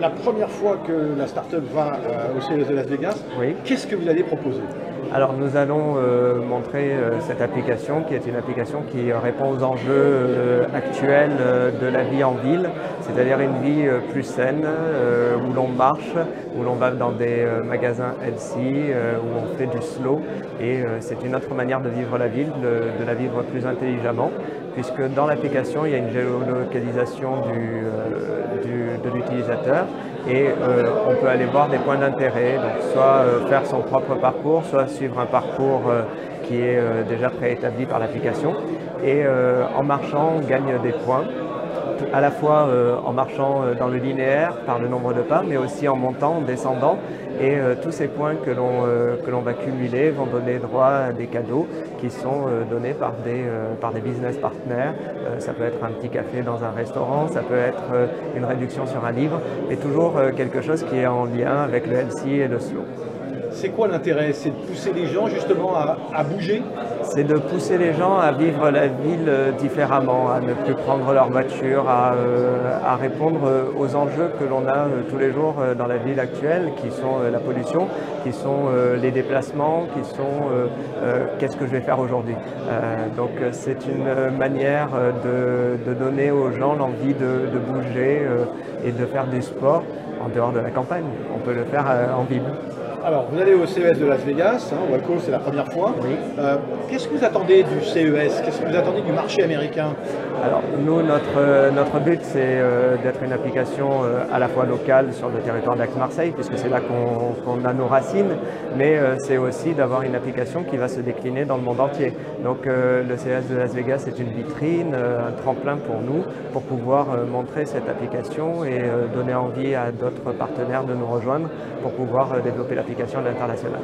la première fois que la start-up va au CES de Las Vegas, Oui. qu'est-ce que vous allez proposer? Alors nous allons montrer cette application qui est une application qui répond aux enjeux actuels de la vie en ville, c'est-à-dire une vie plus saine, où l'on marche, où l'on va dans des magasins healthy, où on fait du slow, et c'est une autre manière de vivre la ville, de la vivre plus intelligemment, puisque dans l'application il y a une géolocalisation de l'utilisateur, et on peut aller voir des points d'intérêt, donc soit faire son propre parcours, soit suivre un parcours qui est déjà préétabli par l'application, et en marchant on gagne des points, à la fois en marchant dans le linéaire par le nombre de pas, mais aussi en montant, en descendant, et tous ces points que l'on va cumuler vont donner droit à des cadeaux qui sont donnés par des business partners. Ça peut être un petit café dans un restaurant, ça peut être une réduction sur un livre, mais toujours quelque chose qui est en lien avec le healthy et le slow. C'est quoi l'intérêt? C'est de pousser les gens justement à bouger? C'est de pousser les gens à vivre la ville différemment, à ne plus prendre leur voiture, à répondre aux enjeux que l'on a tous les jours dans la ville actuelle, qui sont la pollution, qui sont les déplacements, qui sont qu'est-ce que je vais faire aujourd'hui. Donc c'est une manière de donner aux gens l'envie de bouger et de faire du sport en dehors de la campagne. On peut le faire en ville. Alors, vous allez au CES de Las Vegas, Walco, c'est la première fois. Oui. Qu'est-ce que vous attendez du CES? Qu'est-ce que vous attendez du marché américain? Alors nous, notre but, c'est d'être une application à la fois locale sur le territoire d'Aix-Marseille, puisque c'est là qu'on a nos racines, mais c'est aussi d'avoir une application qui va se décliner dans le monde entier. Donc le CES de Las Vegas est une vitrine, un tremplin pour nous, pour pouvoir montrer cette application et donner envie à d'autres partenaires de nous rejoindre pour pouvoir développer l'application à l'international.